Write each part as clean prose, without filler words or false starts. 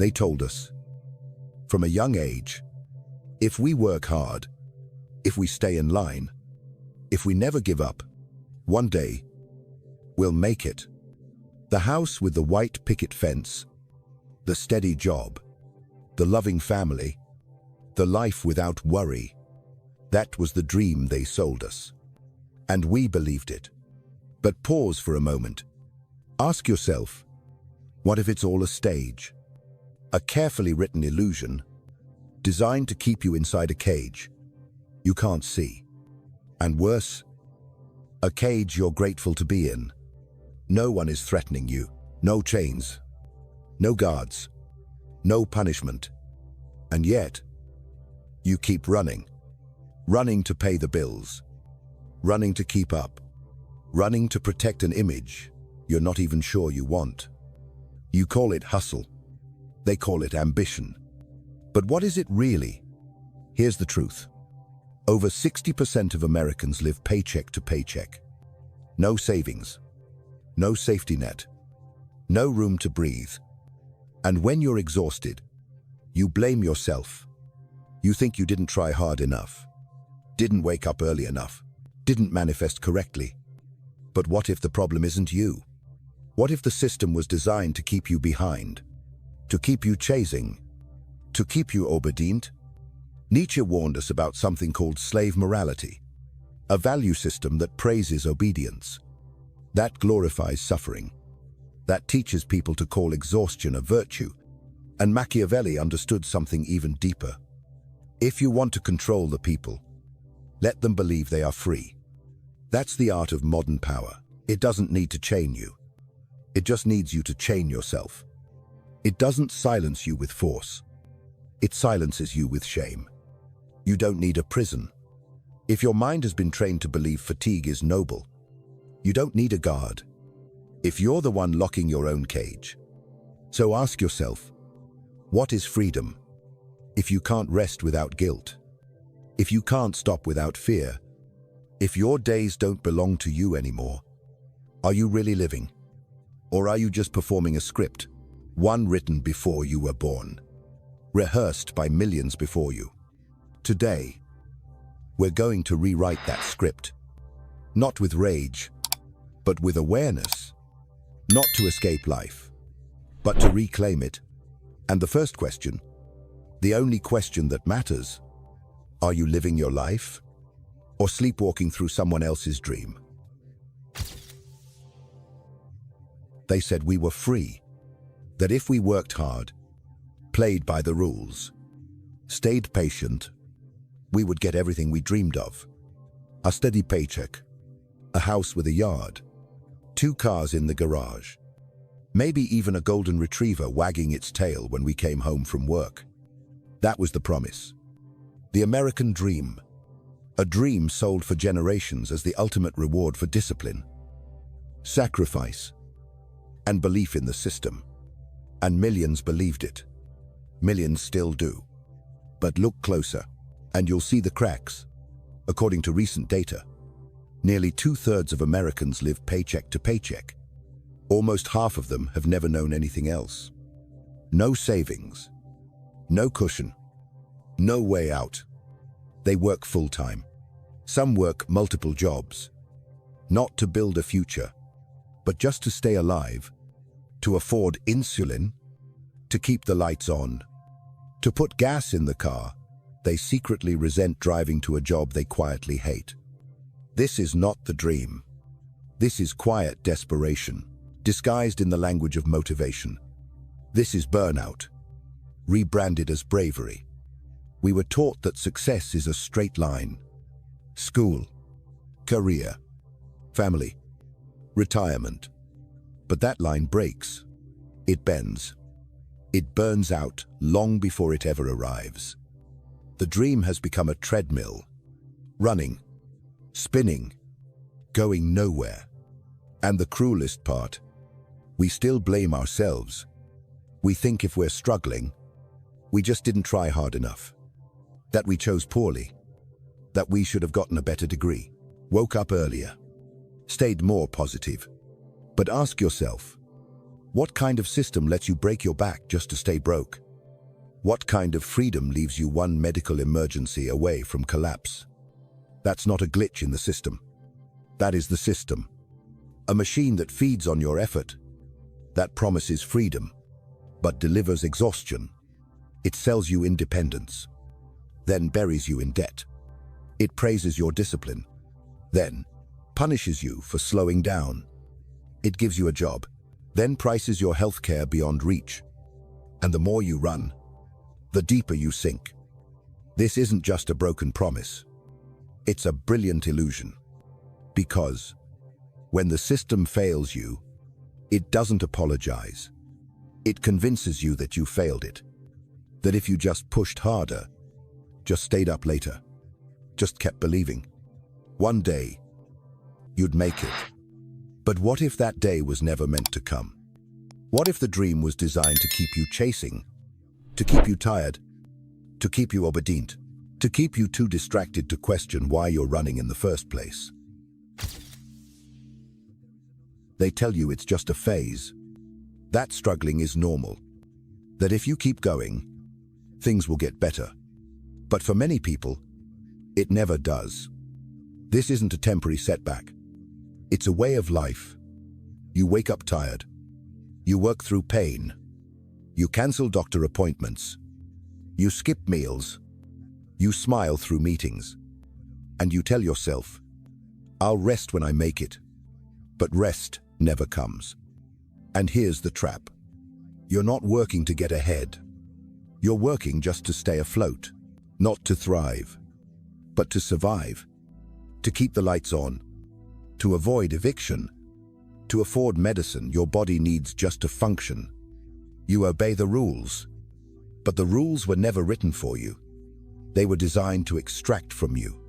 They told us, from a young age, if we work hard, if we stay in line, if we never give up, one day, we'll make it. The house with the white picket fence, the steady job, the loving family, the life without worry. That was the dream they sold us. And we believed it. But pause for a moment. Ask yourself, what if it's all a stage? A carefully written illusion, designed to keep you inside a cage you can't see. And worse, a cage you're grateful to be in. No one is threatening you. No chains. No guards. No punishment. And yet, you keep running. Running to pay the bills. Running to keep up. Running to protect an image you're not even sure you want. You call it hustle. They call it ambition. But what is it really? Here's the truth. Over 60% of Americans live paycheck to paycheck. No savings. No safety net. No room to breathe. And when you're exhausted, you blame yourself. You think you didn't try hard enough, didn't wake up early enough, didn't manifest correctly. But what if the problem isn't you? What if the system was designed to keep you behind, to keep you chasing, to keep you obedient? Nietzsche warned us about something called slave morality, a value system that praises obedience, that glorifies suffering, that teaches people to call exhaustion a virtue. And Machiavelli understood something even deeper. If you want to control the people, let them believe they are free. That's the art of modern power. It doesn't need to chain you. It just needs you to chain yourself. It doesn't silence you with force. It silences you with shame. You don't need a prison. If your mind has been trained to believe fatigue is noble, you don't need a guard. If you're the one locking your own cage. So ask yourself, what is freedom? If you can't rest without guilt, if you can't stop without fear, if your days don't belong to you anymore, are you really living? Or are you just performing a script, one written before you were born, rehearsed by millions before you? Today, we're going to rewrite that script, not with rage, but with awareness, not to escape life, but to reclaim it. And the first question, the only question that matters, are you living your life or sleepwalking through someone else's dream? They said we were free, that if we worked hard, played by the rules, stayed patient, we would get everything we dreamed of. A steady paycheck, a house with a yard, 2 cars in the garage, maybe even a golden retriever wagging its tail when we came home from work. That was the promise. The American dream. A dream sold for generations as the ultimate reward for discipline, sacrifice, and belief in the system. And millions believed it. Millions still do. But look closer, and you'll see the cracks. According to recent data, nearly 2/3 of Americans live paycheck to paycheck. Almost half of them have never known anything else. No savings, no cushion, no way out. They work full-time. Some work multiple jobs, not to build a future, but just to stay alive, to afford insulin, to keep the lights on, to put gas in the car. They secretly resent driving to a job they quietly hate. This is not the dream. This is quiet desperation, disguised in the language of motivation. This is burnout, rebranded as bravery. We were taught that success is a straight line. School, career, family, retirement. But that line breaks. It bends. It burns out long before it ever arrives. The dream has become a treadmill, running, spinning, going nowhere. And the cruelest part, we still blame ourselves. We think if we're struggling, we just didn't try hard enough, that we chose poorly, that we should have gotten a better degree, woke up earlier, stayed more positive. But ask yourself, What kind of system lets you break your back just to stay broke? What kind of freedom leaves you one medical emergency away from collapse? That's not a glitch in the system. That is the system. A machine that feeds on your effort, that promises freedom, but delivers exhaustion. It sells you independence, then buries you in debt. It praises your discipline, then punishes you for slowing down. It gives you a job, then prices your healthcare beyond reach. And the more you run, the deeper you sink. This isn't just a broken promise. It's a brilliant illusion. Because when the system fails you, it doesn't apologize. It convinces you that you failed it. That if you just pushed harder, just stayed up later, just kept believing, one day you'd make it. But what if that day was never meant to come? What if the dream was designed to keep you chasing, to keep you tired, to keep you obedient, to keep you too distracted to question why you're running in the first place? They tell you it's just a phase, that struggling is normal, that if you keep going, things will get better. But for many people, it never does. This isn't a temporary setback. It's a way of life. You wake up tired. You work through pain. You cancel doctor appointments. You skip meals. You smile through meetings. And you tell yourself, I'll rest when I make it. But rest never comes. And here's the trap. You're not working to get ahead. You're working just to stay afloat, not to thrive, but to survive, to keep the lights on, to avoid eviction, to afford medicine your body needs just to function. You obey the rules, but the rules were never written for you. They were designed to extract from you.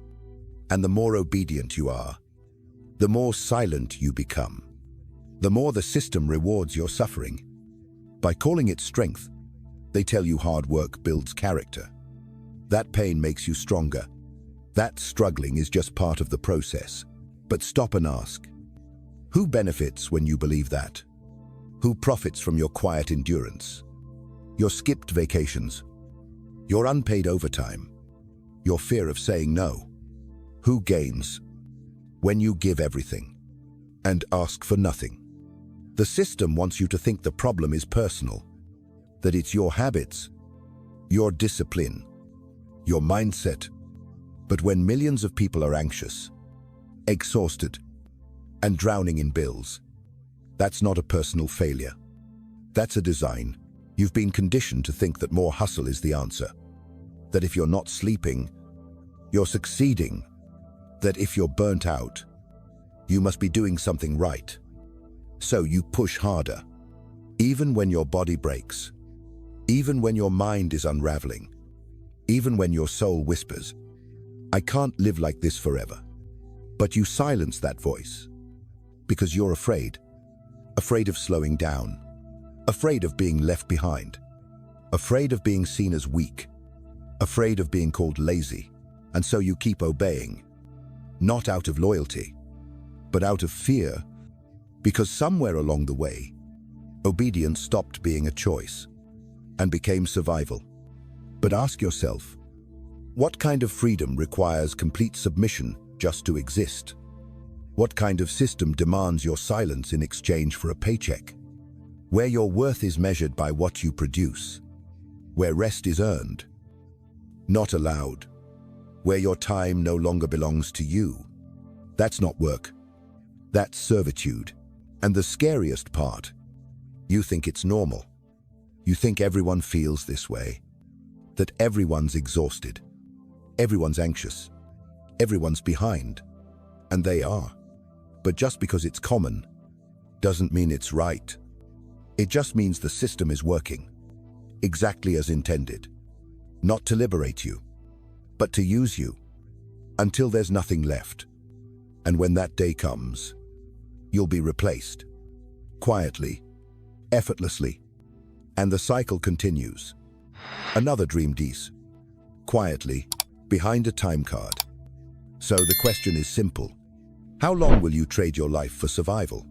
And the more obedient you are, the more silent you become, the more the system rewards your suffering. By calling it strength, they tell you hard work builds character. That pain makes you stronger. That struggling is just part of the process. But stop and ask, who benefits when you believe that? Who profits from your quiet endurance? Your skipped vacations? Your unpaid overtime? Your fear of saying no? Who gains when you give everything and ask for nothing? The system wants you to think the problem is personal, that it's your habits, your discipline, your mindset. But when millions of people are anxious, exhausted, and drowning in bills, that's not a personal failure. That's a design. You've been conditioned to think that more hustle is the answer. That if you're not sleeping, you're succeeding. That if you're burnt out, you must be doing something right. So you push harder, even when your body breaks, even when your mind is unraveling, even when your soul whispers, I can't live like this forever. But you silence that voice because you're afraid of slowing down, afraid of being left behind, afraid of being seen as weak, afraid of being called lazy. And so you keep obeying, not out of loyalty, but out of fear, because somewhere along the way, obedience stopped being a choice and became survival. But ask yourself, what kind of freedom requires complete submission just to exist? What kind of system demands your silence in exchange for a paycheck? Where your worth is measured by what you produce, where rest is earned, not allowed, where your time no longer belongs to you. That's not work. That's servitude. And the scariest part, you think it's normal. You think everyone feels this way, that everyone's exhausted, everyone's anxious, everyone's behind, and they are. But just because it's common doesn't mean it's right. It just means the system is working exactly as intended, not to liberate you, but to use you until there's nothing left. And when that day comes, you'll be replaced, quietly, effortlessly, and the cycle continues. Another dream dies, quietly, behind a time card. So the question is simple. How long will you trade your life for survival,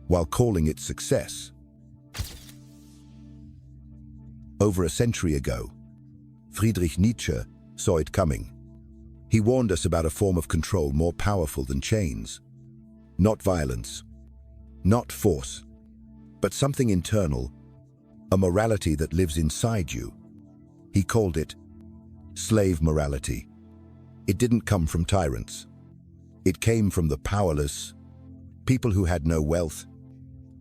while calling it success? Over a century ago, Friedrich Nietzsche saw it coming. He warned us about a form of control more powerful than chains. Not violence, not force, but something internal, a morality that lives inside you. He called it slave morality. It didn't come from tyrants. It came from the powerless, people who had no wealth,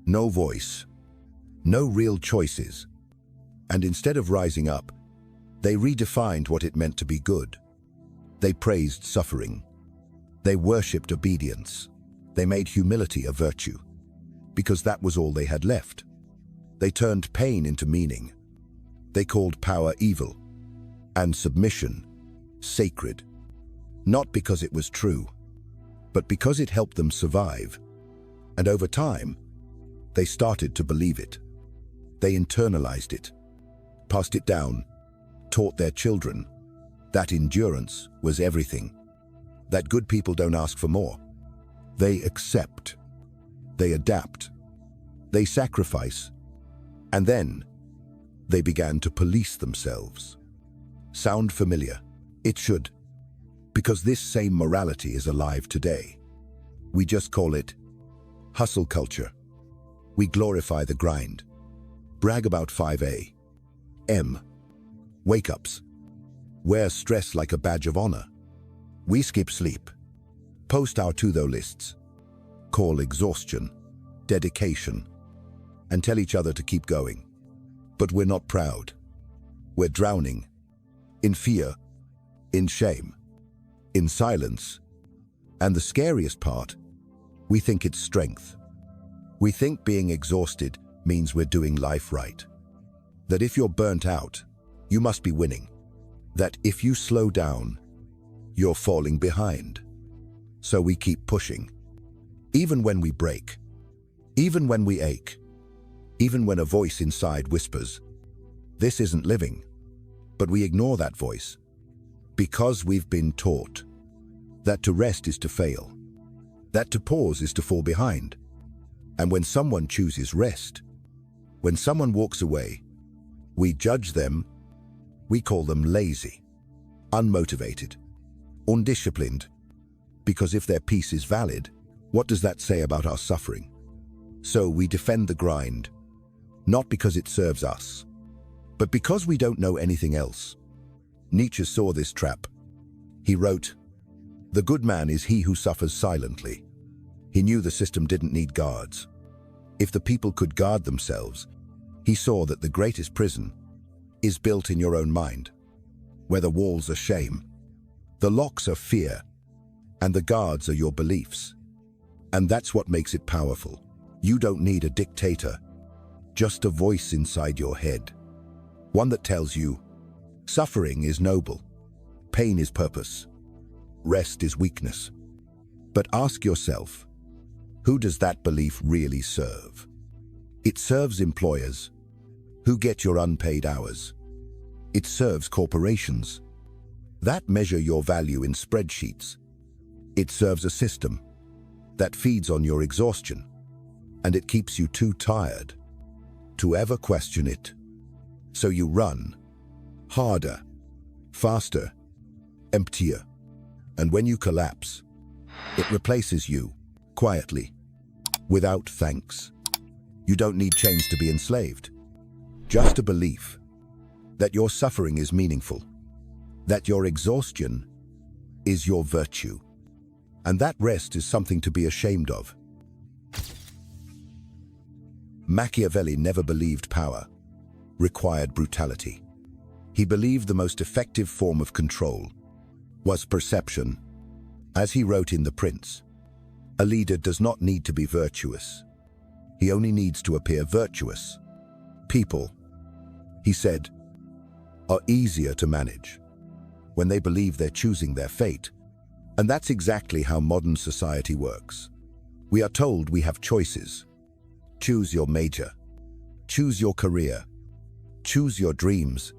no voice, no real choices. And instead of rising up, they redefined what it meant to be good. They praised suffering. They worshipped obedience. They made humility a virtue, because that was all they had left. They turned pain into meaning. They called power evil, and submission sacred, not because it was true, but because it helped them survive. And over time, they started to believe it. They internalized it, passed it down, taught their children that endurance was everything, that good people don't ask for more. They accept, they adapt, they sacrifice, and then they began to police themselves. Sound familiar? It should, because this same morality is alive today. We just call it hustle culture. We glorify the grind, brag about 5 a.m. wake-ups, wear stress like a badge of honor. We skip sleep, post our to-do lists, call exhaustion dedication, and tell each other to keep going. But we're not proud. We're drowning in fear, in shame, in silence. And the scariest part, we think it's strength. We think being exhausted means we're doing life right. That if you're burnt out, you must be winning. That if you slow down, you're falling behind. So we keep pushing. Even when we break, even when we ache, even when a voice inside whispers, "This isn't living." But we ignore that voice because we've been taught that to rest is to fail, that to pause is to fall behind. And when someone chooses rest, when someone walks away, we judge them. We call them lazy, unmotivated, undisciplined. Because if their peace is valid, what does that say about our suffering? So we defend the grind, not because it serves us, but because we don't know anything else. Nietzsche saw this trap. He wrote, "The good man is he who suffers silently." He knew the system didn't need guards. If the people could guard themselves, he saw that the greatest prison is built in your own mind, where the walls are shame, the locks are fear, and the guards are your beliefs. And that's what makes it powerful. You don't need a dictator, just a voice inside your head. One that tells you, suffering is noble, pain is purpose, rest is weakness. But ask yourself, who does that belief really serve? It serves employers who get your unpaid hours. It serves corporations that measure your value in spreadsheets. It serves a system that feeds on your exhaustion, and it keeps you too tired to ever question it. So you run harder, faster, emptier, and when you collapse, it replaces you quietly, without thanks. You don't need chains to be enslaved, just a belief that your suffering is meaningful, that your exhaustion is your virtue, and that rest is something to be ashamed of. Machiavelli never believed power required brutality. He believed the most effective form of control was perception. As he wrote in The Prince, a leader does not need to be virtuous. He only needs to appear virtuous. People, he said, are easier to manage when they believe they're choosing their fate. And that's exactly how modern society works. We are told we have choices. Choose your major. Choose your career. Choose your dreams.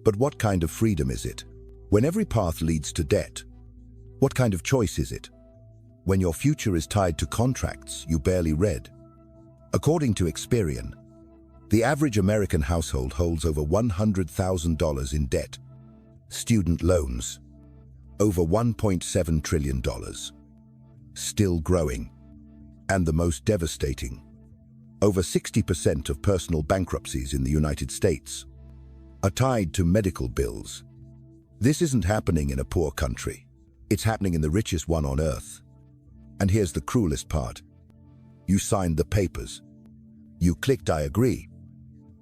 But what kind of freedom is it? When every path leads to debt, what kind of choice is it? When your future is tied to contracts you barely read. According to Experian, The average American household holds over $100,000 in debt. Student loans, over $1.7 trillion. Still growing. And the most devastating, over 60% of personal bankruptcies in the United States are tied to medical bills. This isn't happening in a poor country. It's happening in the richest one on earth. And here's the cruelest part. You signed the papers. You clicked I agree.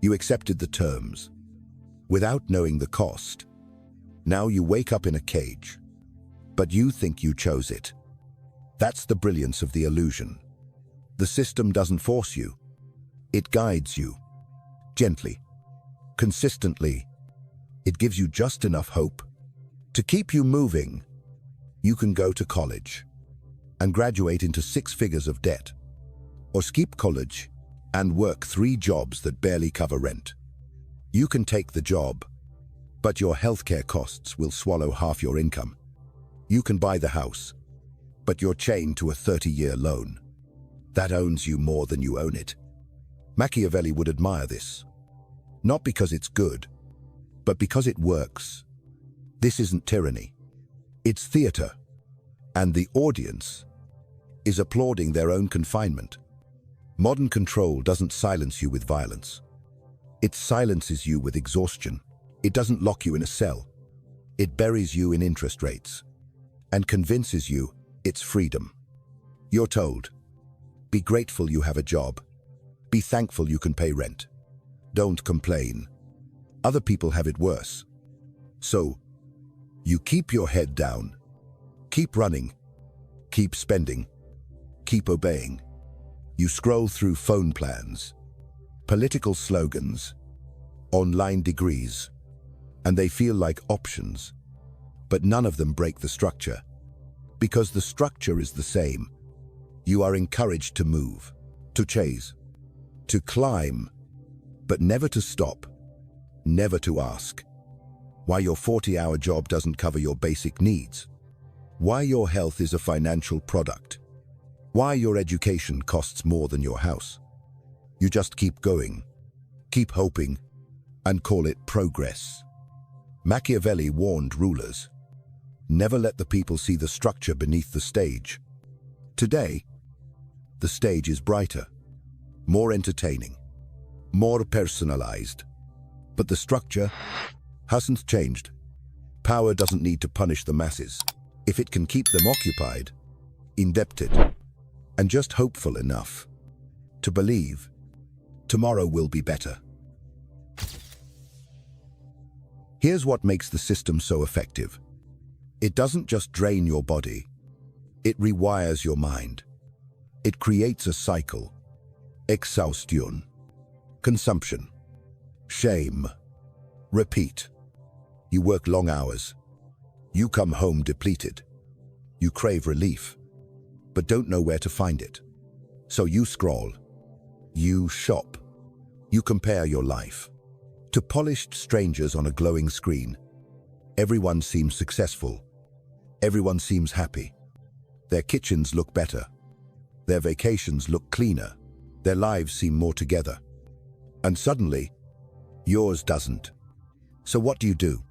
You accepted the terms without knowing the cost. Now you wake up in a cage, but you think you chose it. That's the brilliance of the illusion. The system doesn't force you. It guides you. Gently. Consistently. It gives you just enough hope to keep you moving. You can go to college and graduate into 6 figures of debt, or skip college and work 3 jobs that barely cover rent. You can take the job, but your healthcare costs will swallow half your income. You can buy the house, but you're chained to a 30-year loan that owns you more than you own it. Machiavelli would admire this, not because it's good, but because it works. This isn't tyranny. It's theater, and the audience is applauding their own confinement. Modern control doesn't silence you with violence. It silences you with exhaustion. It doesn't lock you in a cell. It buries you in interest rates and convinces you it's freedom. You're told, be grateful you have a job. Be thankful you can pay rent. Don't complain. Other people have it worse. So, you keep your head down. Keep running. Keep spending. Keep obeying. You scroll through phone plans, political slogans, online degrees, and they feel like options, but none of them break the structure. Because the structure is the same. You are encouraged to move, to chase, to climb, but never to stop, never to ask why your 40-hour job doesn't cover your basic needs, why your health is a financial product, why your education costs more than your house. You just keep going, keep hoping, and call it progress. Machiavelli warned rulers, never let the people see the structure beneath the stage. Today, the stage is brighter, more entertaining, more personalized. But the structure hasn't changed. Power doesn't need to punish the masses if it can keep them occupied, indebted, and just hopeful enough to believe tomorrow will be better. Here's what makes the system so effective. It doesn't just drain your body, it rewires your mind. It creates a cycle. Exhaustion. Consumption. Shame. Repeat. You work long hours. You come home depleted. You crave relief, but don't know where to find it. So you scroll. You shop. You compare your life to polished strangers on a glowing screen. Everyone seems successful. Everyone seems happy. Their kitchens look better. Their vacations look cleaner. Their lives seem more together. And suddenly, yours doesn't. So what do?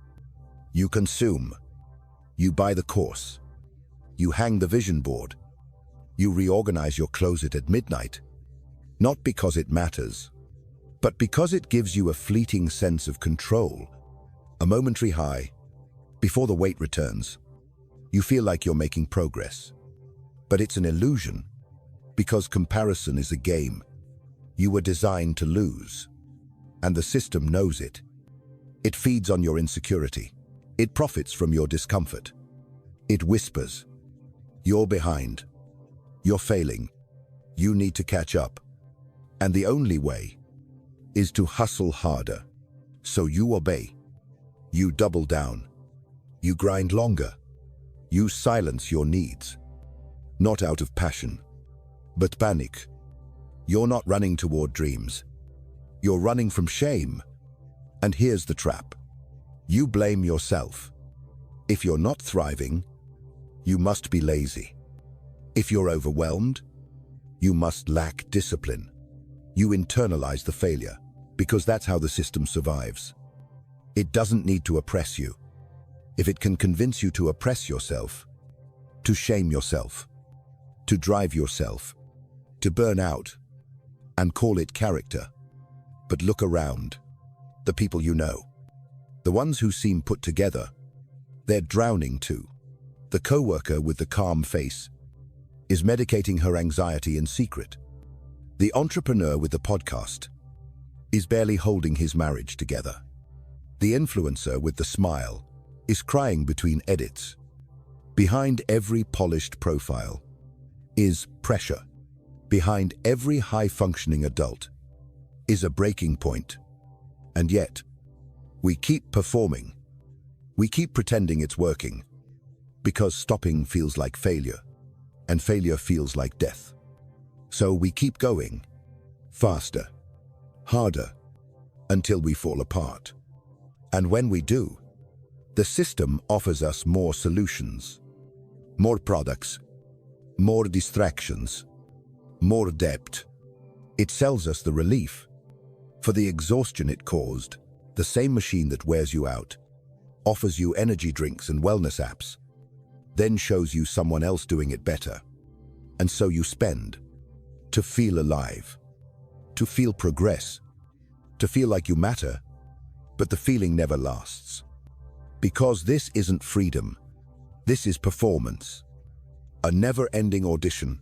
You consume. You buy the course. You hang the vision board. You reorganize your closet at midnight. Not because it matters, but because it gives you a fleeting sense of control, a momentary high. Before the weight returns, you feel like you're making progress. But it's an illusion, because comparison is a game you were designed to lose, and the system knows it. It feeds on your insecurity. It profits from your discomfort. It whispers, you're behind. You're failing. You need to catch up. And the only way is to hustle harder. So you obey. You double down. You grind longer. You silence your needs. Not out of passion, but panic. You're not running toward dreams. You're running from shame. And here's the trap. You blame yourself. If you're not thriving, you must be lazy. If you're overwhelmed, you must lack discipline. You internalize the failure. because that's how the system survives. It doesn't need to oppress you. If it can convince you to oppress yourself, to shame yourself, to drive yourself, to burn out, and call it character. But look around. The people you know, the ones who seem put together, they're drowning too. The coworker with the calm face is medicating her anxiety in secret. The entrepreneur with the podcast is barely holding his marriage together. The influencer with the smile is crying between edits. Behind every polished profile is pressure. Behind every high-functioning adult is a breaking point. And yet, we keep performing. We keep pretending it's working, because stopping feels like failure, and failure feels like death. So we keep going, faster, harder, until we fall apart. And when we do, the system offers us more solutions, more products, more distractions, more debt. It sells us the relief for the exhaustion it caused. The same machine that wears you out offers you energy drinks and wellness apps, then shows you someone else doing it better. And so you spend to feel alive, to feel progress, to feel like you matter, but the feeling never lasts. Because this isn't freedom, this is performance. A never-ending audition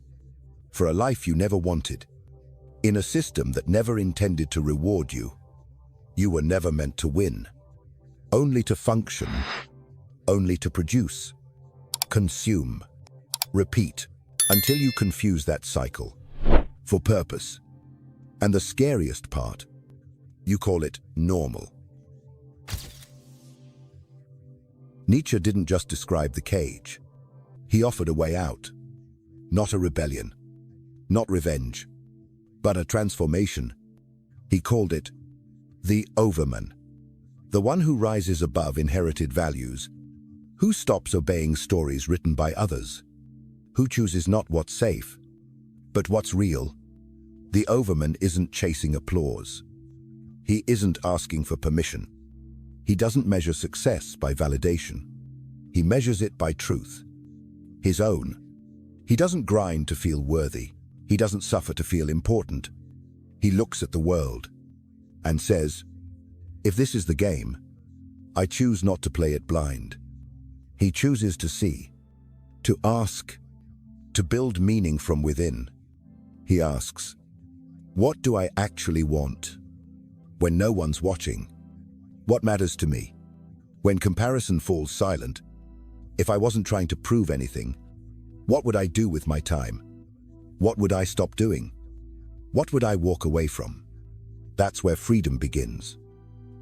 for a life you never wanted, in a system that never intended to reward you. You were never meant to win, only to function, only to produce, consume, repeat, until you confuse that cycle for purpose. And the scariest part, you call it normal. Nietzsche didn't just describe the cage. He offered a way out. Not a rebellion, not revenge, but a transformation. He called it the Overman, the one who rises above inherited values, who stops obeying stories written by others, who chooses not what's safe, but what's real. The Overman isn't chasing applause. He isn't asking for permission. He doesn't measure success by validation. He measures it by truth, his own. He doesn't grind to feel worthy. He doesn't suffer to feel important. He looks at the world and says, if this is the game, I choose not to play it blind. He chooses to see, to ask, to build meaning from within. He asks, what do I actually want? When no one's watching, what matters to me? When comparison falls silent, if I wasn't trying to prove anything, what would I do with my time? What would I stop doing? What would I walk away from? That's where freedom begins.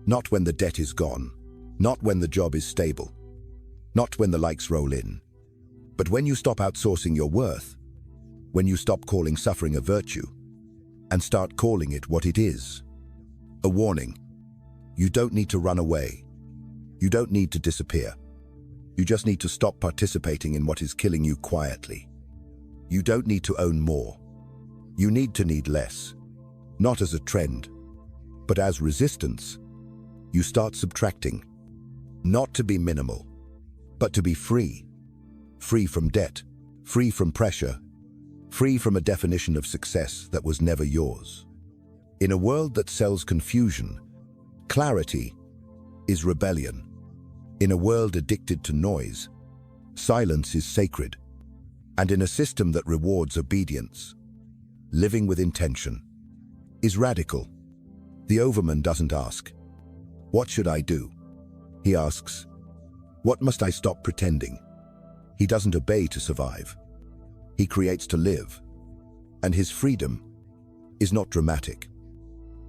Not when the debt is gone, not when the job is stable, not when the likes roll in, but when you stop outsourcing your worth, when you stop calling suffering a virtue and start calling it what it is. A warning. You don't need to run away. You don't need to disappear. You just need to stop participating in what is killing you quietly. You don't need to own more. You need to need less. Not as a trend, but as resistance. You start subtracting. Not to be minimal, but to be free. Free from debt, free from pressure, free from a definition of success that was never yours. In a world that sells confusion, clarity is rebellion. In a world addicted to noise, silence is sacred. And in a system that rewards obedience, living with intention is radical. The Overman doesn't ask, what should I do? He asks, what must I stop pretending? He doesn't obey to survive. He creates to live. And his freedom is not dramatic,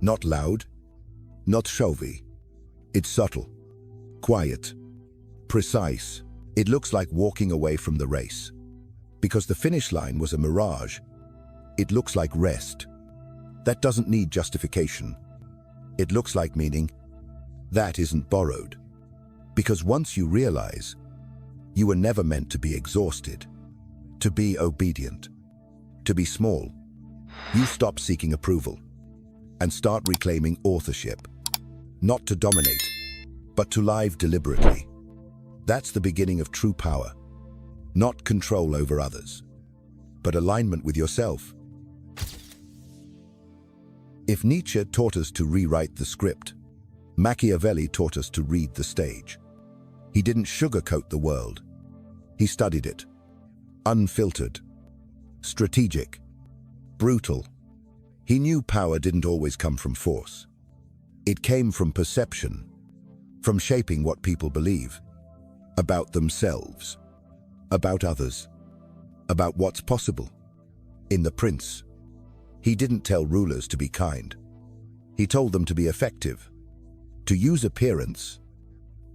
not loud, not showy. It's subtle, quiet, precise. It looks like walking away from the race. Because the finish line was a mirage, it looks like rest. That doesn't need justification. It looks like meaning. That isn't borrowed. Because once you realize, you were never meant to be exhausted, to be obedient, to be small, you stop seeking approval. and start reclaiming authorship. Not to dominate, but to live deliberately. That's the beginning of true power. Not control over others, but alignment with yourself. If Nietzsche taught us to rewrite the script, Machiavelli taught us to read the stage. He didn't sugarcoat the world. He studied it. Unfiltered, strategic, brutal. He knew power didn't always come from force. It came from perception, from shaping what people believe about themselves, about others, about what's possible. In The Prince, he didn't tell rulers to be kind. He told them to be effective, to use appearance,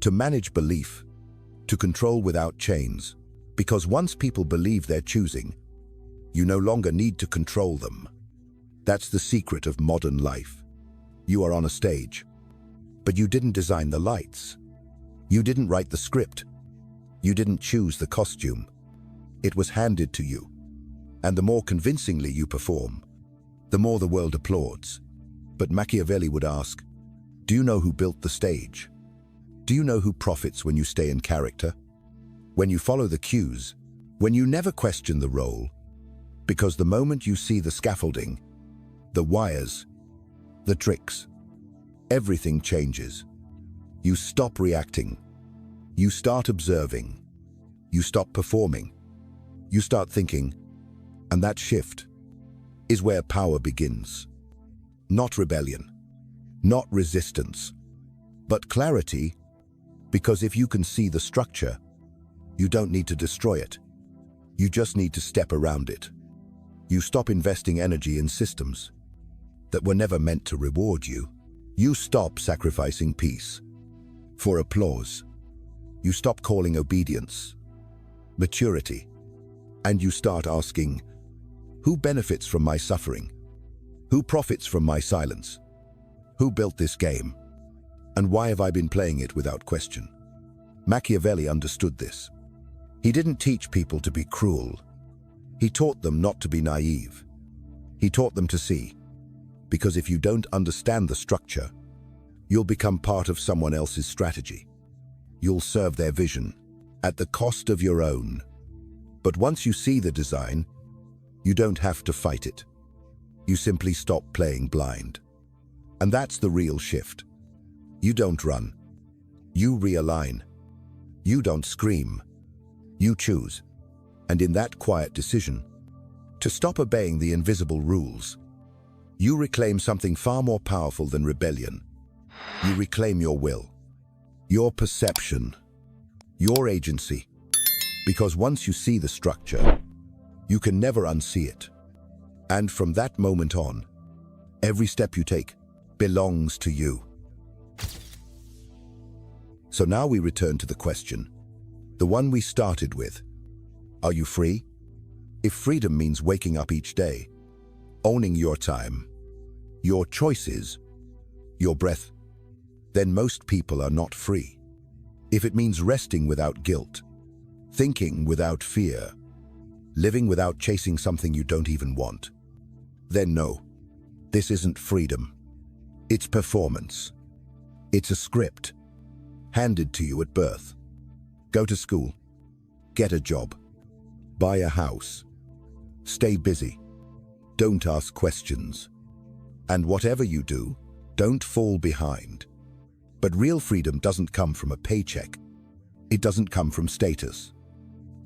to manage belief, to control without chains. Because once people believe they're choosing, you no longer need to control them. That's the secret of modern life. You are on a stage, but you didn't design the lights. You didn't write the script. You didn't choose the costume. It was handed to you. And the more convincingly you perform, the more the world applauds. But Machiavelli would ask, do you know who built the stage? Do you know who profits when you stay in character? When you follow the cues, when you never question the role, because the moment you see the scaffolding, the wires, the tricks, everything changes. You stop reacting. You start observing. You stop performing. You start thinking, and that shift is where power begins. Not rebellion, not resistance, but clarity, because if you can see the structure, you don't need to destroy it. You just need to step around it. You stop investing energy in systems that were never meant to reward you. You stop sacrificing peace for applause. You stop calling obedience maturity. And you start asking, who benefits from my suffering? Who profits from my silence? Who built this game? And why have I been playing it without question? Machiavelli understood this. He didn't teach people to be cruel. He taught them not to be naive. He taught them to see. Because if you don't understand the structure, you'll become part of someone else's strategy. You'll serve their vision at the cost of your own. But once you see the design, you don't have to fight it. You simply stop playing blind. And that's the real shift. You don't run. You realign. You don't scream. You choose. And in that quiet decision, to stop obeying the invisible rules, you reclaim something far more powerful than rebellion. You reclaim your will, your perception, your agency. Because once you see the structure, you can never unsee it. And from that moment on, every step you take belongs to you. So now we return to the question, the one we started with. Are you free? If freedom means waking up each day, owning your time, your choices, your breath, then most people are not free. If it means resting without guilt, thinking without fear, living without chasing something you don't even want, then no, this isn't freedom. It's performance. It's a script handed to you at birth. Go to school, get a job, buy a house, stay busy, don't ask questions. And whatever you do, don't fall behind. But real freedom doesn't come from a paycheck. It doesn't come from status,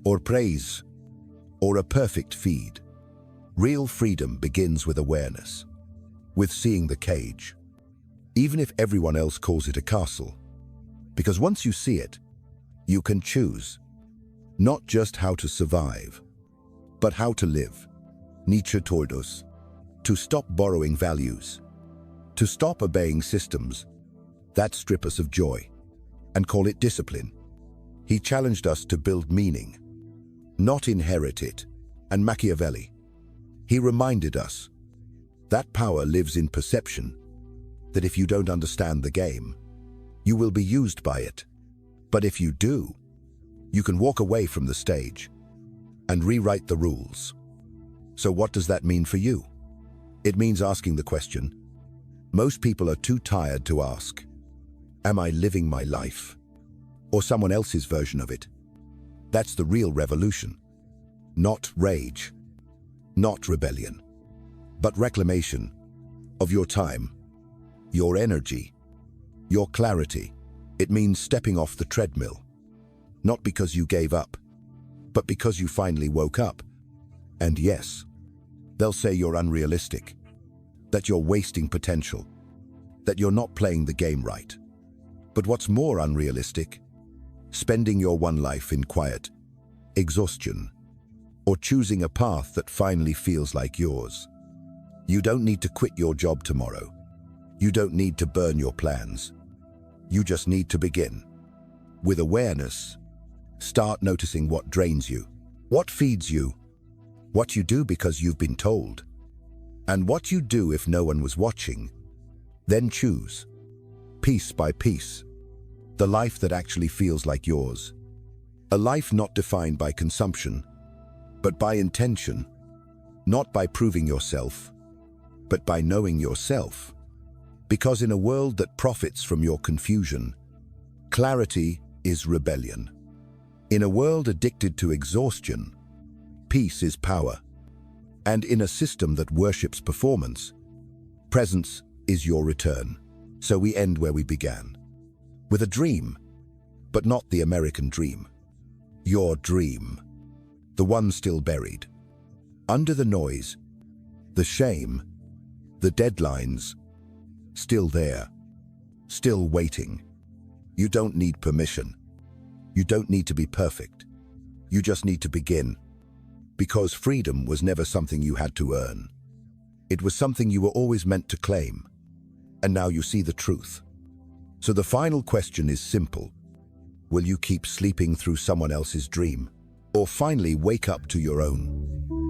or praise, or a perfect feed. Real freedom begins with awareness, with seeing the cage, even if everyone else calls it a castle. Because once you see it, you can choose, not just how to survive, but how to live. Nietzsche taught us to stop borrowing values, to stop obeying systems that strip us of joy, and call it discipline. He challenged us to build meaning, not inherit it. And Machiavelli, he reminded us that power lives in perception, that if you don't understand the game, you will be used by it. But if you do, you can walk away from the stage and rewrite the rules. So what does that mean for you? It means asking the question, Most people are too tired to ask, am I living my life? Or someone else's version of it? That's the real revolution. Not rage, not rebellion, but reclamation of your time, your energy, your clarity. It means stepping off the treadmill, not because you gave up, but because you finally woke up. And yes, they'll say you're unrealistic, that you're wasting potential, that you're not playing the game right. But what's more unrealistic? Spending your one life in quiet, exhaustion, or choosing a path that finally feels like yours. You don't need to quit your job tomorrow. You don't need to burn your plans. You just need to begin. With awareness, start noticing what drains you, what feeds you, what you do because you've been told, and what you do if no one was watching. Then choose, piece by piece, the life that actually feels like yours. A life not defined by consumption, but by intention, not by proving yourself, but by knowing yourself. Because in a world that profits from your confusion, clarity is rebellion. In a world addicted to exhaustion, peace is power. And in a system that worships performance, presence is your return. So we end where we began, with a dream, but not the American dream. Your dream, the one still buried. Under the noise, the shame, the deadlines, still there, still waiting. You don't need permission. You don't need to be perfect. You just need to begin. Because freedom was never something you had to earn. It was something you were always meant to claim. And now you see the truth. So the final question is simple. Will you keep sleeping through someone else's dream? Or finally wake up to your own?